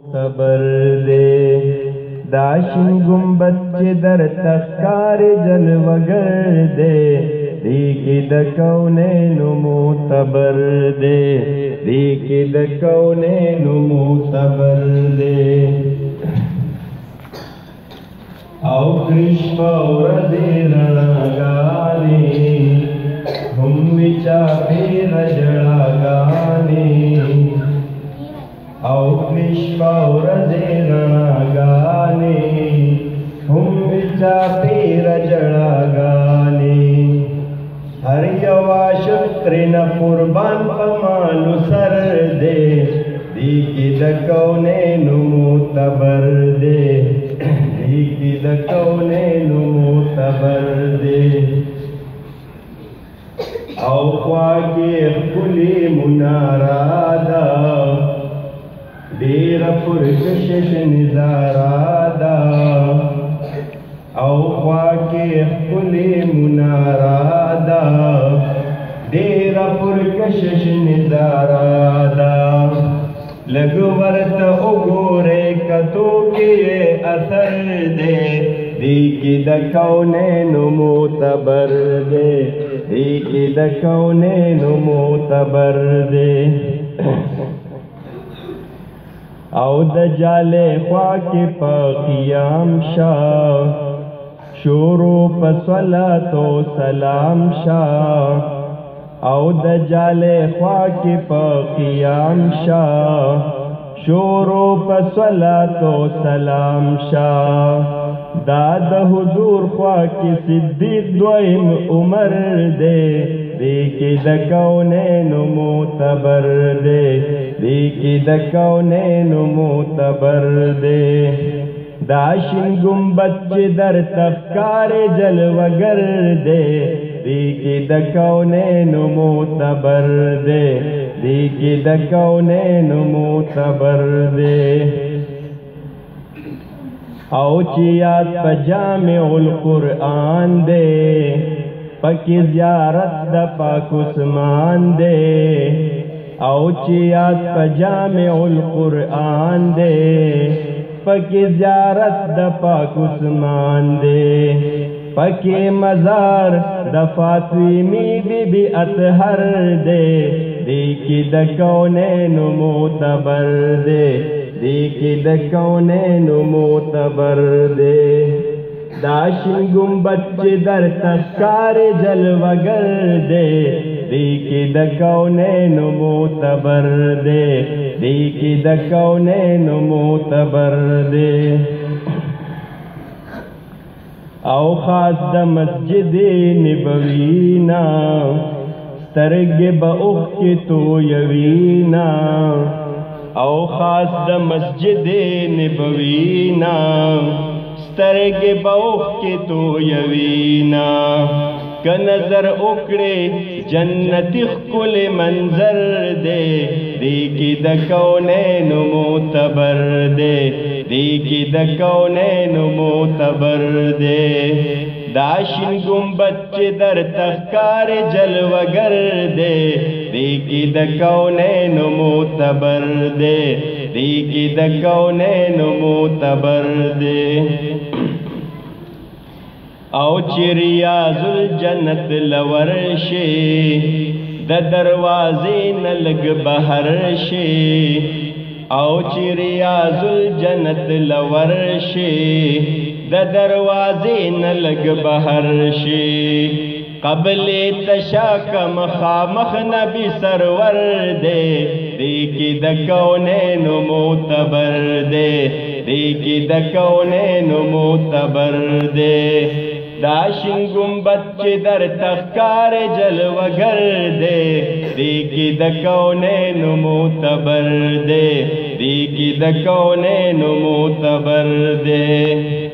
صبر دے داشن گنبد چی در تخکار جلوگر دے دیکی دا کونین معتبر دے دیکی دا کونین معتبر دے او کرش پورزی رنگانی ہم وچا پیر جڑاگانی او کرش پورزی رنگانی ہم وچا پیر جڑاگانی ہر یوا شکرن قربان پمالو سر دے دیکی دا کونین معتبر دے دیکی دا کونین معتبر دے او خواکی خلی منارادا دیر پرکشش نظارادا او خواکی خلی منارادا دیر پرکشش نظارادا لگو ورت اگورے کتو کی اثر دے دیکی دا کونین معتبر دے دیکی دا کونین معتبر دے او دجال خواکی پا قیام شاہ شروع پا صلاة و سلام شاہ او دجال خواکی پا قیام شاہ شروع پا صلاة و سلام شاہ داد حضور خواکی صدیق دوئم عمر دے دیکی دا کونین معتبر دے دیکی دا کونین معتبر دے داشن گنبد چی در تخکار جلوگر دے دیکی دا کونین معتبر دے دیکی دا کونین معتبر دے او چیات پا جامع القرآن دے پکی زیارت دا پاک عثمان دے او چیات پا جامع القرآن دے پکی زیارت دا پاک عثمان دے پکی مزار دا فاطمی بی بی اطہر دے دیکی دا کونین معتبر دے دیکی دا کونین معتبر دے داشن گنبد چی در تخکار جلوگر دے دیکی دا کونین معتبر دے دیکی دا کونین معتبر دے او خاص دا مسجد نبوینا سترگ با اخ کی تو یوینا او خاص دا مسجد نبوینا سترگ با اخ کی تو یوینا کا نظر اکڑے جنتی خکل منظر دے دیکی دا کونین معتبر دے دیکی دا کونین معتبر دے داشن گنبد چی در تخکار جلوگر دے دیکی دا کونین معتبر دے دیکی دا کونین معتبر دے او چی ریاض الجنت لورشی دا دروازی نلگ بہر شی او چی ریاض الجنت لورشی دا دروازی نلگ بہر شی قبل تشاک مخامخ نبی سرور دے دیکی دا کونین معتبر دے دیکی دا کونین معتبر دے داشن گنبد چی در تخکار جلوگر دے دیکی دا کونین معتبر دے دیکی دا کونین معتبر دے